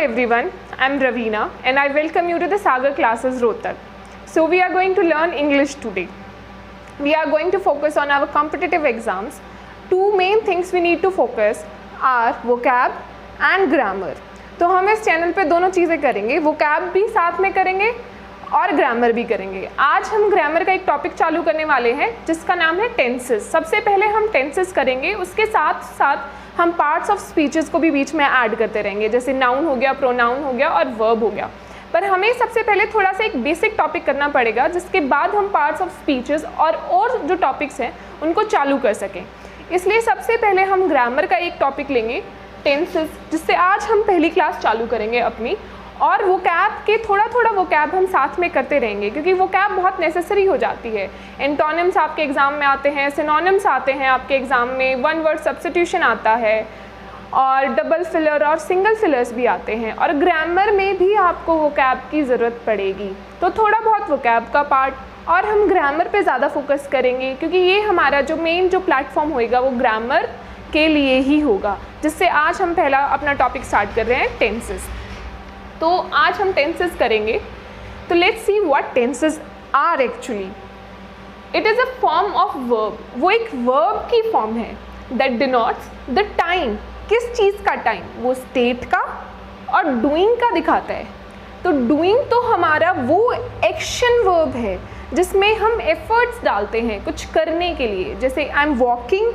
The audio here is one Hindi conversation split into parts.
everyone, I am Ravina and I welcome you to the Sagar classes Rohtak. So we are going to learn English today. We are going to focus on our competitive exams. Two main things we need to focus are vocab and grammar. तो हम इस चैनल पे दोनों चीज़ें करेंगे, vocab भी साथ में करेंगे और ग्रामर भी करेंगे। आज हम ग्रामर का एक टॉपिक चालू करने वाले हैं जिसका नाम है टेंसेस। सबसे पहले हम टेंसेस करेंगे, उसके साथ साथ हम पार्ट्स ऑफ स्पीचेस को भी बीच में ऐड करते रहेंगे, जैसे नाउन हो गया, प्रोनाउन हो गया और वर्ब हो गया। पर हमें सबसे पहले थोड़ा सा एक बेसिक टॉपिक करना पड़ेगा, जिसके बाद हम पार्ट्स ऑफ स्पीचेस और जो टॉपिक्स हैं उनको चालू कर सकें। इसलिए सबसे पहले हम ग्रामर का एक टॉपिक लेंगे, टेंसेस, जिससे आज हम पहली क्लास चालू करेंगे अपनी। और वोकैब के थोड़ा वोकैब हम साथ में करते रहेंगे, क्योंकि वोकैब बहुत नेसेसरी हो जाती है। एंटोनिम्स आपके एग्ज़ाम में आते हैं, सिनोनिम्स आते हैं आपके एग्ज़ाम में, वन वर्ड सब्स्टिट्यूशन आता है और डबल फिलर और सिंगल फिलर्स भी आते हैं, और ग्रामर में भी आपको वोकैब की ज़रूरत पड़ेगी। तो थोड़ा बहुत वोकैब का पार्ट, और हम ग्रामर पे ज़्यादा फोकस करेंगे, क्योंकि ये हमारा जो मेन जो प्लेटफॉर्म होएगा वो ग्रामर के लिए ही होगा, जिससे आज हम पहला अपना टॉपिक स्टार्ट कर रहे हैं, टेंसेस। तो आज हम टेंसेस करेंगे। तो let's see what tenses are actually. It is a form of verb. वो एक वर्ब की फॉर्म है दैट डिनोट्स द टाइम। किस चीज़ का टाइम? वो स्टेट का और डूइंग का दिखाता है। तो डूइंग तो हमारा वो एक्शन वर्ब है जिसमें हम एफर्ट्स डालते हैं कुछ करने के लिए, जैसे I am walking,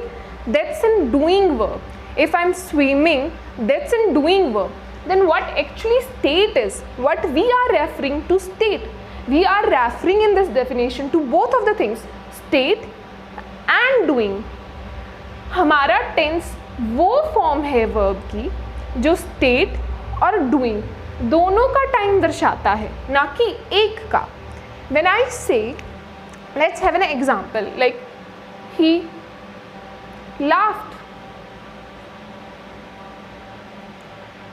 that's in doing verb. If I am swimming, that's in doing verb. Then what actually state is? What we are referring to state? We are referring in this definition to both of the things, state and doing. हमारा tense वो फॉर्म है verb की जो state और doing दोनों का टाइम दर्शाता है, ना कि एक का। When I say, let's have an example, like he laughed.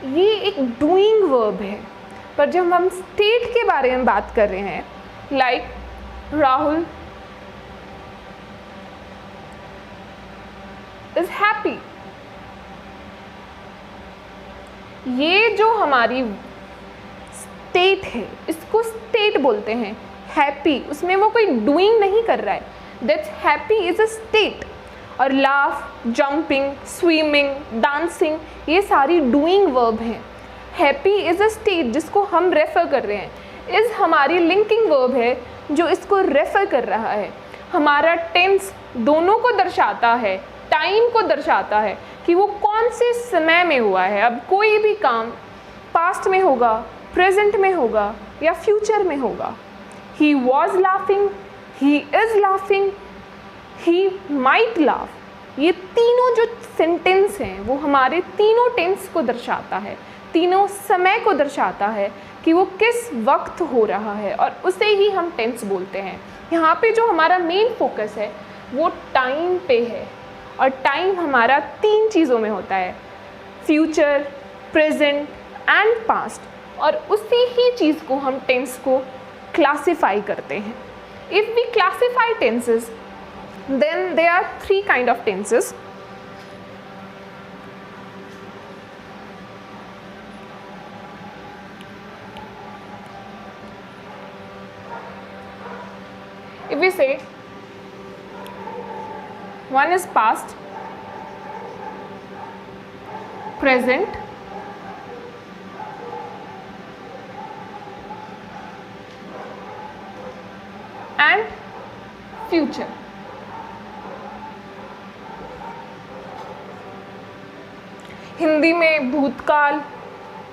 ये एक डूइंग वर्ब है। पर जब हम स्टेट के बारे में बात कर रहे हैं, लाइक राहुल इज हैप्पी, ये जो हमारी स्टेट है इसको स्टेट बोलते हैं। हैप्पी, उसमें वो कोई डूइंग नहीं कर रहा है, that's happy is a state. और लाफ, जंपिंग, स्विमिंग, डांसिंग, ये सारी डूइंग वर्ब हैं। हैप्पी इज़ अ स्टेट जिसको हम रेफ़र कर रहे हैं। इज़ हमारी लिंकिंग वर्ब है जो इसको रेफ़र कर रहा है। हमारा टेंस दोनों को दर्शाता है, टाइम को दर्शाता है कि वो कौन से समय में हुआ है। अब कोई भी काम पास्ट में होगा, प्रेजेंट में होगा या फ्यूचर में होगा। He was laughing, he is laughing, he might laugh. ये तीनों जो सेंटेंस हैं वो हमारे तीनों टेंस को दर्शाता है, तीनों समय को दर्शाता है कि वो किस वक्त हो रहा है, और उसे ही हम टेंस बोलते हैं। यहाँ पे जो हमारा मेन फोकस है वो टाइम पे है, और टाइम हमारा तीन चीज़ों में होता है, फ्यूचर, प्रेजेंट एंड पास्ट, और उसी ही चीज़ को हम टेंस को क्लासीफाई करते हैं। If we classify tenses, then there are three kind of tenses. If we say one is past, present and future. Hindi में भूतकाल,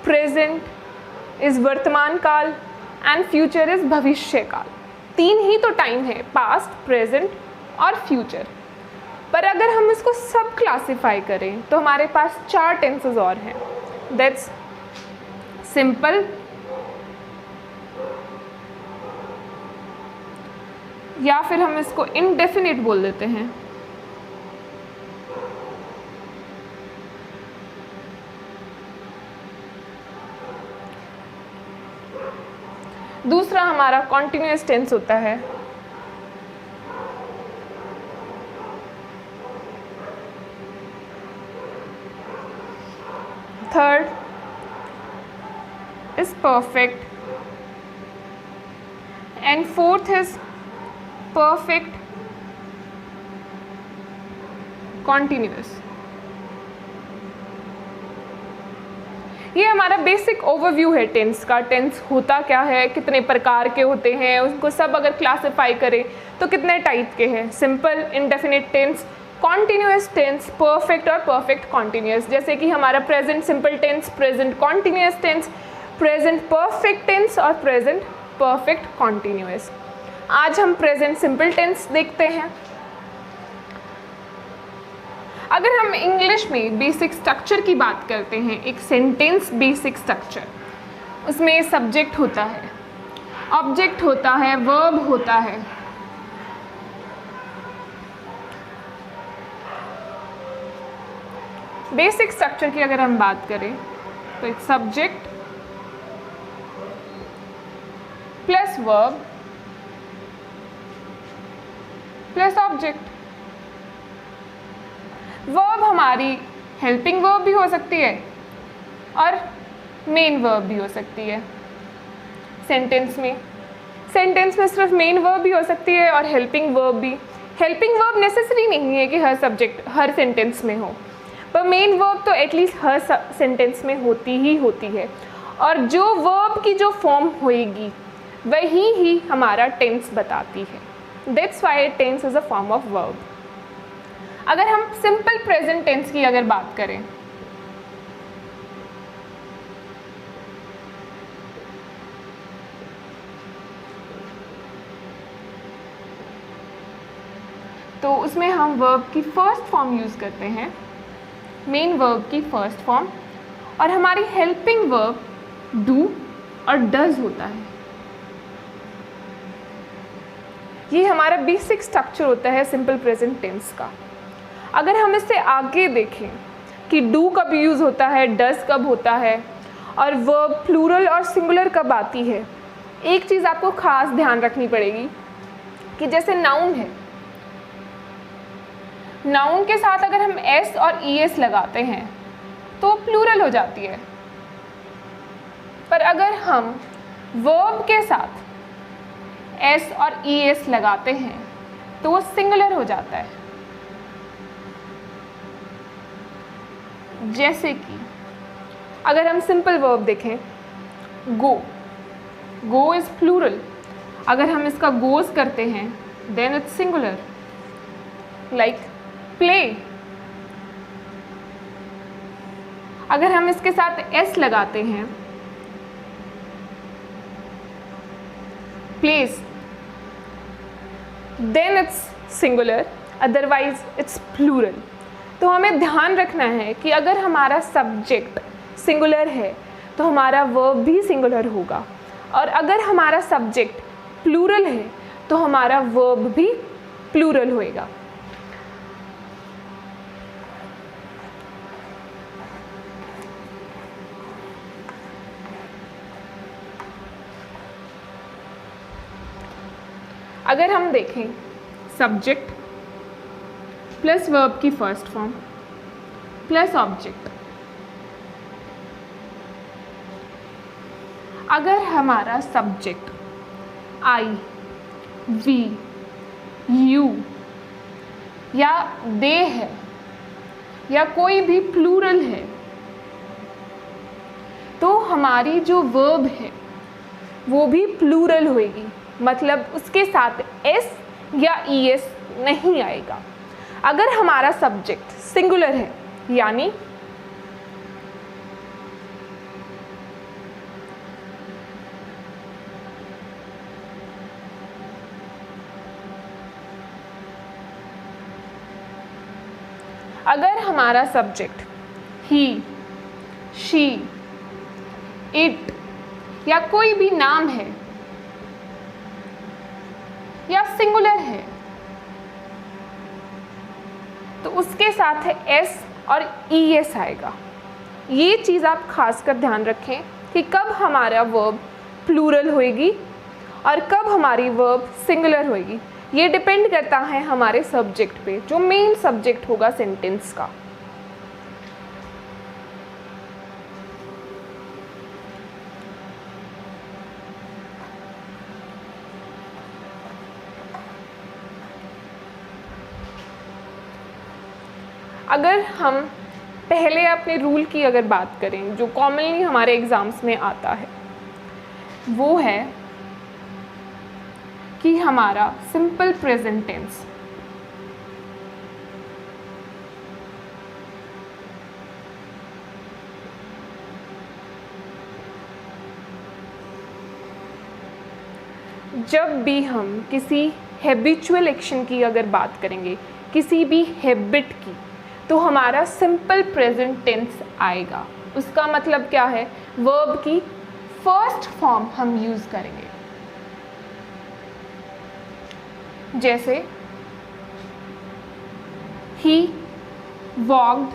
प्रेजेंट इज़ वर्तमान काल एंड फ्यूचर इज़ भविष्य काल। तीन ही तो टाइम है, पास्ट, प्रेजेंट और फ्यूचर। पर अगर हम इसको सब क्लासीफाई करें तो हमारे पास चार टेंसेस और हैं, दैट्स सिंपल, या फिर हम इसको इनडेफिनिट बोल देते हैं, दूसरा हमारा कॉन्टिन्यूअस टेंस होता है, third is perfect and fourth is perfect continuous. ये हमारा बेसिक ओवरव्यू है टेंस का। टेंस होता क्या है, कितने प्रकार के होते हैं, उसको सब अगर क्लासिफाई करें तो कितने टाइप के हैं, simple, indefinite tense, continuous tense, perfect और परफेक्ट कॉन्टिन्यूस। जैसे कि हमारा present simple tense, present continuous tense, present perfect tense और प्रेजेंट परफेक्ट कॉन्टिन्यूस। आज हम प्रेजेंट सिंपल टेंस देखते हैं। अगर हम इंग्लिश में बेसिक स्ट्रक्चर की बात करते हैं, एक सेंटेंस बेसिक स्ट्रक्चर, उसमें सब्जेक्ट होता है, ऑब्जेक्ट होता है, वर्ब होता है, बेसिक स्ट्रक्चर की अगर हम बात करें तो एक subject plus verb plus object. Verb हमारी हेल्पिंग वर्ब भी हो सकती है और मेन वर्ब भी हो सकती है। सेंटेंस में सिर्फ मेन वर्ब भी हो सकती है और हेल्पिंग वर्ब भी। हेल्पिंग वर्ब नेसेसरी नहीं है कि हर सेंटेंस में हो, पर मेन वर्ब तो एटलीस्ट हर सेंटेंस में होती ही होती है। और जो वर्ब की जो फॉर्म होएगी वही ही हमारा टेंस बताती है। That's why tense is a form of verb. अगर हम सिंपल प्रेजेंट टेंस की अगर बात करें तो उसमें हम वर्ब की फर्स्ट फॉर्म यूज़ करते हैं, मेन वर्ब की फर्स्ट फॉर्म, और हमारी हेल्पिंग वर्ब डू और डज होता है। ये हमारा बेसिक स्ट्रक्चर होता है सिंपल प्रेजेंट टेंस का। अगर हम इससे आगे देखें कि डू कब यूज़ होता है, डज कब होता है और वर्ब प्लूरल और सिंगुलर कब आती है, एक चीज़ आपको खास ध्यान रखनी पड़ेगी कि जैसे नाउन है, नाउन के साथ अगर हम एस और ई एस लगाते हैं तो प्लूरल हो जाती है, पर अगर हम वर्ब के साथ एस और ई एस लगाते हैं तो वो सिंगुलर हो जाता है। जैसे कि अगर हम सिंपल वर्ब देखें, गो इज प्लूरल, अगर हम इसका गोज करते हैं then it's singular. Like play, अगर हम इसके साथ एस लगाते हैं, plays, then it's singular, otherwise it's plural. तो हमें ध्यान रखना है कि अगर हमारा सब्जेक्ट सिंगुलर है तो हमारा वर्ब भी सिंगुलर होगा, और अगर हमारा सब्जेक्ट प्लूरल है तो हमारा वर्ब भी प्लूरल होएगा। अगर हम देखें सब्जेक्ट प्लस वर्ब की फर्स्ट फॉर्म प्लस ऑब्जेक्ट, अगर हमारा सब्जेक्ट आई, वी, यू या दे है या कोई भी प्लूरल है तो हमारी जो वर्ब है वो भी प्लूरल होएगी, मतलब उसके साथ एस या ई एस नहीं आएगा। अगर हमारा सब्जेक्ट सिंगुलर है यानी अगर हमारा सब्जेक्ट ही, शी, इट या कोई भी नाम है या सिंगुलर है तो उसके साथ है एस और ई एस आएगा। ये चीज़ आप खासकर ध्यान रखें कि कब हमारा वर्ब प्लूरल होएगी और कब हमारी वर्ब सिंगुलर होएगी। ये डिपेंड करता है हमारे सब्जेक्ट पे, जो मेन सब्जेक्ट होगा सेंटेंस का। अगर हम पहले अपने रूल की अगर बात करें जो कॉमनली हमारे एग्ज़ाम्स में आता है, वो है कि हमारा सिंपल प्रेजेंट टेंस जब भी हम किसी हैबिचुअल एक्शन की अगर बात करेंगे, किसी भी हैबिट की, तो हमारा सिंपल प्रेजेंट टेंस आएगा। उसका मतलब क्या है? वर्ब की फर्स्ट फॉर्म हम यूज़ करेंगे। जैसे he walked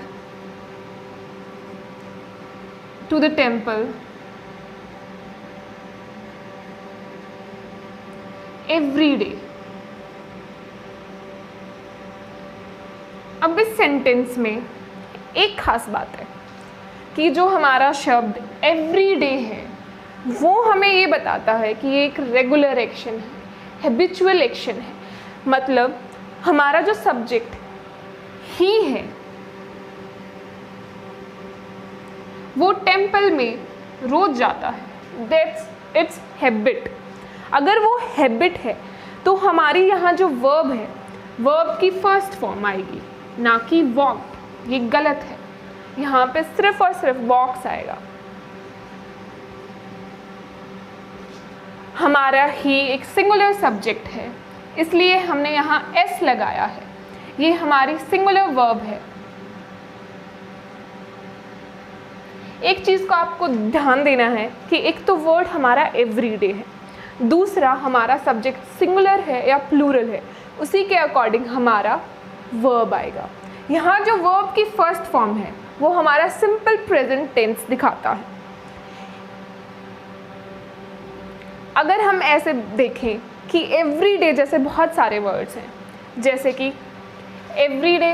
to the temple every day। अब इस सेंटेंस में एक खास बात है कि जो हमारा शब्द एवरी डे है वो हमें ये बताता है कि ये एक रेगुलर एक्शन है, हैबिचुअल एक्शन है। मतलब हमारा जो सब्जेक्ट ही है वो टेम्पल में रोज जाता है, दैट्स इट्स हैबिट। अगर वो हैबिट है तो हमारी यहाँ जो वर्ब है, वर्ब की फर्स्ट फॉर्म आएगी, ना कि वॉक्ड। ये गलत है, यहाँ पे सिर्फ और सिर्फ वॉक्स आएगा। हमारा ही एक सिंगुलर सब्जेक्ट है, इसलिए हमने यहाँ एस लगाया है। ये हमारी सिंगुलर वर्ब है। एक चीज़ को आपको ध्यान देना है कि एक तो वर्ड हमारा एवरीडे है, दूसरा हमारा सब्जेक्ट सिंगुलर है या प्लूरल है, उसी के अकॉर्डिंग हमारा वर्ब आएगा। यहाँ जो वर्ब की फर्स्ट फॉर्म है वो हमारा सिंपल प्रेजेंट टेंस दिखाता है। अगर हम ऐसे देखें कि एवरीडे जैसे बहुत सारे वर्ड्स हैं, जैसे कि everyday,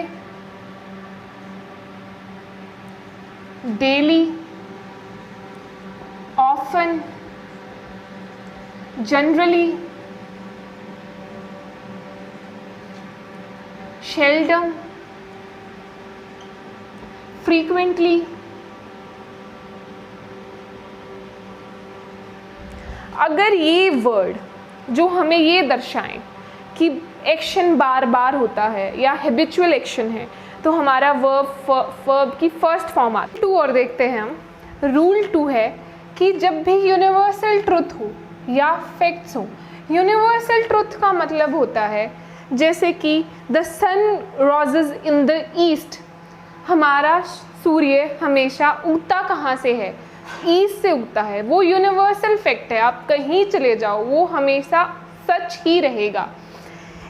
daily, often, generally, seldom, frequently. अगर ये वर्ड जो हमें ये दर्शाएं कि एक्शन बार बार होता है या हैबिचुअल एक्शन है, तो हमारा वर्ब की फर्स्ट फॉर्म आती है। 2 और देखते हैं हम। रूल 2 है कि जब भी यूनिवर्सल ट्रुथ हो या फैक्ट्स हो, यूनिवर्सल ट्रुथ का मतलब होता है जैसे कि the sun rises in the east. हमारा सूर्य हमेशा उगता कहाँ से है? ईस्ट से उगता है। वो यूनिवर्सल फैक्ट है, आप कहीं चले जाओ वो हमेशा सच ही रहेगा।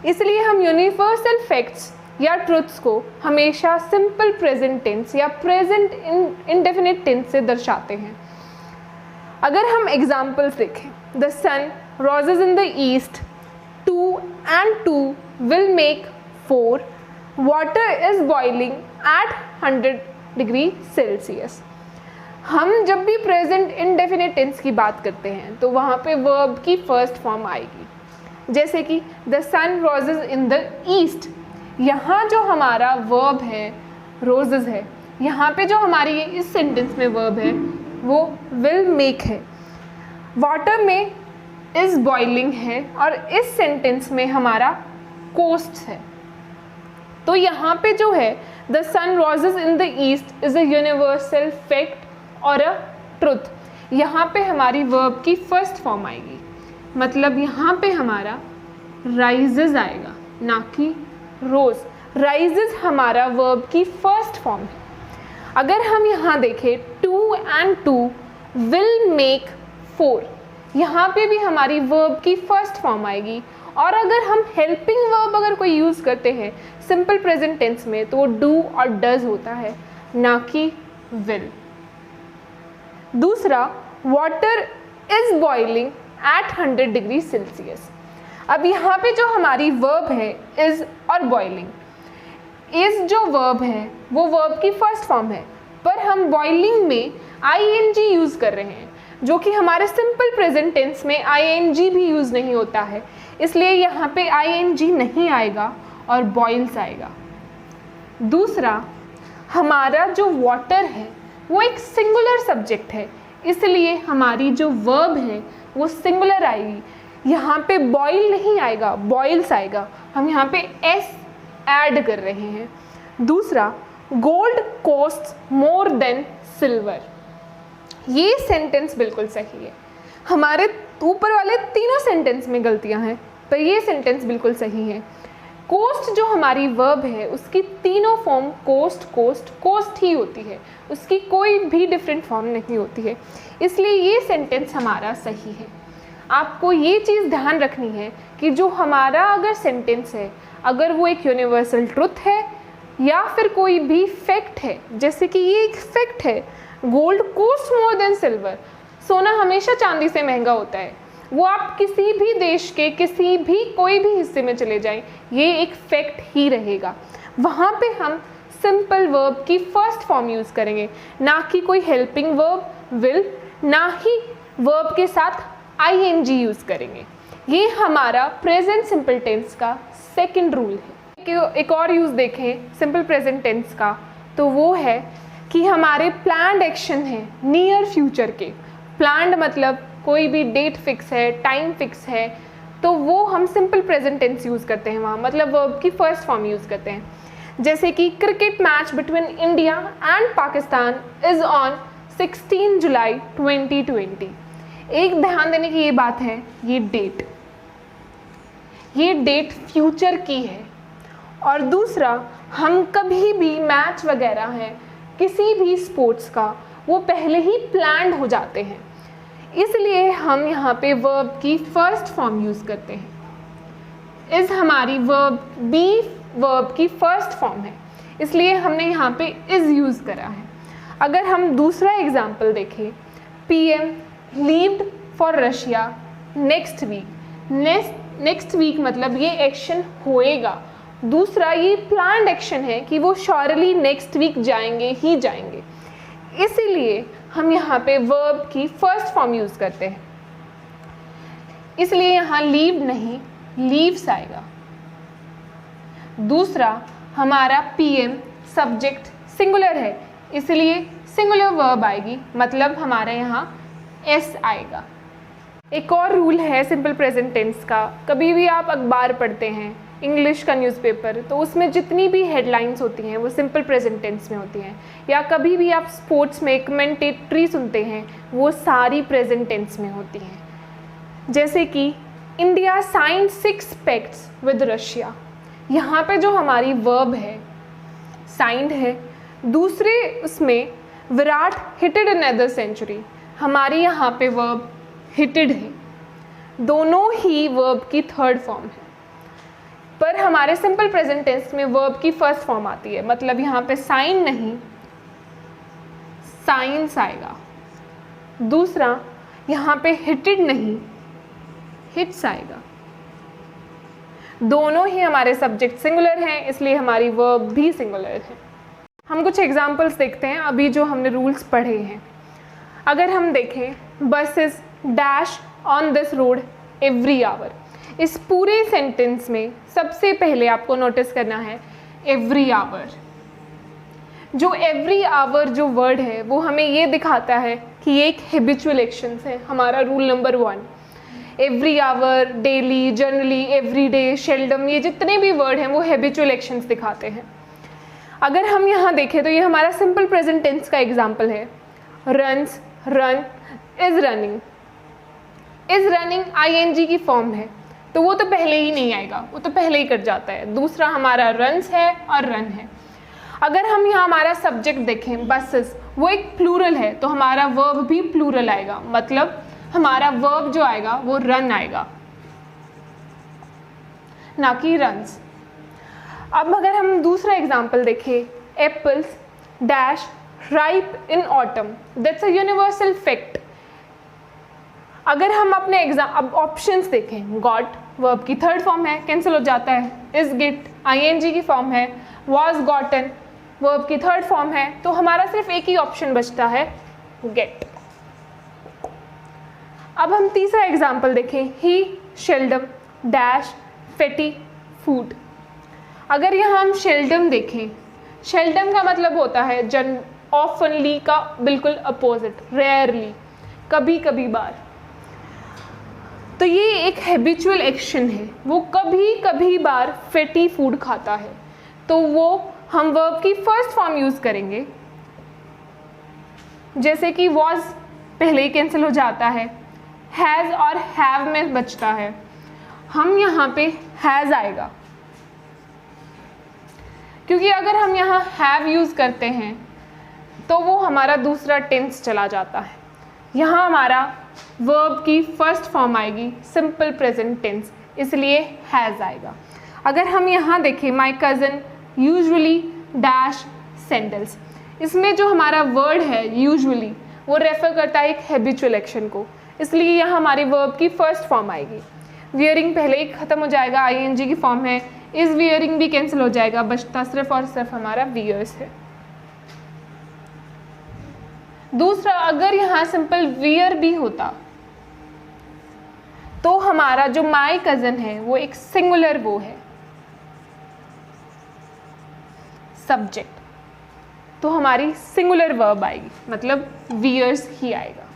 इसलिए हम यूनिवर्सल फैक्ट्स या ट्रुथ्स को हमेशा सिंपल प्रेजेंट टेंस या प्रेजेंट इंडेफिनिट टेंस से दर्शाते हैं। अगर हम एग्जाम्पल्स देखें, the sun rises in the east, 2 and 2 will make 4, water is boiling at 100 degree Celsius. हम जब भी प्रेजेंट इंडेफिनिट टेंस की बात करते हैं तो वहाँ पे वर्ब की फर्स्ट फॉर्म आएगी। जैसे कि the sun rises in the east, यहाँ जो हमारा वर्ब है रोजेस है, यहाँ पे जो हमारी इस सेंटेंस में वर्ब है वो विल मेक है। वाटर में इज बॉइलिंग है और इस सेंटेंस में हमारा कोस्ट है। तो यहाँ पे जो है the sun rises in the east is a universal fact और अ ट्रुथ। यहाँ पे हमारी वर्ब की फर्स्ट फॉर्म आएगी, मतलब यहाँ पे हमारा राइजेस आएगा, ना कि रोज। राइजेस हमारा वर्ब की फर्स्ट फॉर्म है। अगर हम यहाँ देखें 2 and 2 विल मेक 4, यहाँ पे भी हमारी वर्ब की फर्स्ट फॉर्म आएगी। और अगर हम हेल्पिंग वर्ब अगर कोई यूज़ करते हैं सिंपल प्रेजेंट टेंस में तो वो डू और डज होता है, ना कि विल। दूसरा, water is boiling at 100 degree Celsius. अब यहाँ पे जो हमारी वर्ब है इज और बॉइलिंग, इज जो वर्ब है वो वर्ब की फर्स्ट फॉर्म है, पर हम बॉइलिंग में आईएनजी यूज़ कर रहे हैं, जो कि हमारे सिंपल प्रेजेंट टेंस में आईएनजी भी यूज़ नहीं होता है, इसलिए यहाँ पे आईएनजी नहीं आएगा और बॉइल्स आएगा। दूसरा, हमारा जो वाटर है वो एक सिंगुलर सब्जेक्ट है, इसलिए हमारी जो वर्ब है वो सिंगुलर आएगी। यहाँ पे बॉयल नहीं आएगा, बॉइल्स आएगा। हम यहाँ पे एस ऐड कर रहे हैं। दूसरा, gold cost more than silver. ये सेंटेंस बिल्कुल सही है। हमारे ऊपर वाले तीनों सेंटेंस में गलतियाँ हैं, पर ये सेंटेंस बिल्कुल सही है। कोस्ट जो हमारी वर्ब है उसकी तीनों फॉर्म कोस्ट कोस्ट कोस्ट ही होती है, उसकी कोई भी डिफरेंट फॉर्म नहीं होती है, इसलिए ये सेंटेंस हमारा सही है। आपको ये चीज़ ध्यान रखनी है कि जो हमारा अगर सेंटेंस है, अगर वो एक यूनिवर्सल ट्रुथ है या फिर कोई भी फैक्ट है, जैसे कि ये एक फैक्ट है, gold cost more than silver, सोना हमेशा चांदी से महंगा होता है, वो आप किसी भी देश के किसी भी कोई भी हिस्से में चले जाएं, ये एक फैक्ट ही रहेगा। वहाँ पे हम सिंपल वर्ब की फर्स्ट फॉर्म यूज़ करेंगे, ना कि कोई हेल्पिंग वर्ब विल, ना ही वर्ब के साथ आईएनजी यूज़ करेंगे। ये हमारा प्रेजेंट सिंपल टेंस का सेकंड रूल है। एक और यूज़ देखें सिंपल प्रेजेंट टेंस का, तो वो है कि हमारे प्लान्ड एक्शन है नियर फ्यूचर के। प्लान्ड मतलब कोई भी डेट फिक्स है, टाइम फिक्स है, तो वो हम सिंपल प्रेजेंट टेंस यूज़ करते हैं वहाँ, मतलब वर्ब की फर्स्ट फॉर्म यूज़ करते हैं। जैसे कि cricket match between India and Pakistan is on 16 जुलाई 2020। एक ध्यान देने की ये बात है, ये डेट फ्यूचर की है। और दूसरा, हम कभी भी मैच वगैरह है किसी भी स्पोर्ट्स का, वो पहले ही प्लान्ड हो जाते हैं, इसलिए हम यहाँ पे वर्ब की फर्स्ट फॉर्म यूज़ करते हैं। इज़ हमारी बी वर्ब की फर्स्ट फॉर्म है, इसलिए हमने यहाँ पे इज़ यूज़ करा है। अगर हम दूसरा एग्जाम्पल देखें, PM leaved for Russia next week. Next week मतलब ये एक्शन होएगा। दूसरा, ये प्लान्ड एक्शन है कि वो श्योरली नेक्स्ट वीक जाएंगे ही जाएंगे, इसीलिए हम यहाँ पे वर्ब की फर्स्ट फॉर्म यूज़ करते हैं। इसलिए यहाँ लीव नहीं लीव्स आएगा। दूसरा, हमारा PM सब्जेक्ट सिंगुलर है, इसलिए सिंगुलर वर्ब आएगी, मतलब हमारा यहाँ S आएगा। एक और रूल है सिंपल प्रेजेंट टेंस का, कभी भी आप अखबार पढ़ते हैं, इंग्लिश का न्यूज़पेपर, तो उसमें जितनी भी हेडलाइंस होती हैं वो सिंपल प्रेजेंट टेंस में होती हैं, या कभी भी आप स्पोर्ट्स में कमेंटेटरी सुनते हैं वो सारी प्रेजेंट टेंस में होती हैं। जैसे कि India signed 6 pacts with Russia, यहाँ पे जो हमारी वर्ब है साइंड है, दूसरे उसमें विराट हिटेड अनदर सेंचुरी, हमारी यहाँ पे वर्ब हिटेड है, दोनों ही वर्ब की थर्ड फॉर्म है। पर हमारे सिंपल प्रेजेंट टेंस में वर्ब की फर्स्ट फॉर्म आती है, मतलब यहाँ पे साइन नहीं साइंस आएगा। दूसरा, यहाँ पे हिटेड नहीं हिट्स आएगा। दोनों ही हमारे सब्जेक्ट सिंगुलर हैं, इसलिए हमारी वर्ब भी सिंगुलर है। हम कुछ एग्जांपल्स देखते हैं अभी जो हमने रूल्स पढ़े हैं। अगर हम देखें, buses dash on this road every hour, इस पूरे सेंटेंस में सबसे पहले आपको नोटिस करना है एवरी आवर। जो एवरी आवर जो वर्ड है वो हमें ये दिखाता है कि ये एक हैबिचुअल एक्शंस है, हमारा rule number 1। Every hour, daily, generally, every day, seldom, ये जितने भी वर्ड हैं वो हैबिचुअल एक्शंस दिखाते हैं। अगर हम यहाँ देखें तो ये हमारा सिंपल प्रेजेंट टेंस का एग्जाम्पल है, runs, run, is running. Is running ING की फॉर्म है, तो वो तो पहले ही नहीं आएगा, वो तो पहले ही कट जाता है। दूसरा, हमारा रन्स है और रन है। अगर हम यहाँ हमारा सब्जेक्ट देखें बसेस, वो एक प्लूरल है, तो हमारा वर्ब भी प्लूरल आएगा, मतलब हमारा वर्ब जो आएगा वो रन आएगा, ना कि रन्स। अब अगर हम दूसरा एग्जाम्पल देखें, apples dash ripe in autumn, that's a universal fact. अगर हम अपने अब ऑप्शंस देखें, गॉट वर्ब की थर्ड फॉर्म है, कैंसिल हो जाता है। इज गेट ING की फॉर्म है। वॉज गॉटन वर्ब की थर्ड फॉर्म है, तो हमारा सिर्फ एक ही ऑप्शन बचता है, गेट। अब हम तीसरा एग्जाम्पल देखें, ही शेल्डम डैश फेटी फूड। अगर यहाँ हम शेल्डम देखें, सेल्डम का मतलब होता है ऑफनली का बिल्कुल अपोजिट, रेयरली, कभी कभी बार। तो ये एक हैबिचुअल एक्शन है, वो कभी कभी बार फैटी फूड खाता है, तो वो हम वर्ब की फर्स्ट फॉर्म यूज करेंगे। जैसे कि वॉज पहले ही कैंसिल हो जाता है, हैज़ और हैव में बचता है, हम यहाँ पे हैज़ आएगा, क्योंकि अगर हम यहाँ हैव यूज करते हैं तो वो हमारा दूसरा टेंस चला जाता है। यहाँ हमारा वर्ब की फर्स्ट फॉर्म आएगी सिंपल प्रेजेंट टेंस, इसलिए हैज़ आएगा। अगर हम यहाँ देखें my cousin usually dash sandals, इसमें जो हमारा वर्ड है यूजुअली वो रेफर करता है एक हैबिचुअल एक्शन को, इसलिए यहाँ हमारी वर्ब की फर्स्ट फॉर्म आएगी। वियरिंग पहले ही ख़त्म हो जाएगा, आईएनजी की फॉर्म है, इस वियरिंग भी कैंसिल हो जाएगा, बचता सिर्फ और सिर्फ हमारा वियर्स है। दूसरा, अगर यहाँ सिंपल वियर भी होता तो हमारा जो माई कज़न है वो एक सिंगुलर वो है सब्जेक्ट, तो हमारी सिंगुलर वर्ब आएगी, मतलब वियर्स ही आएगा।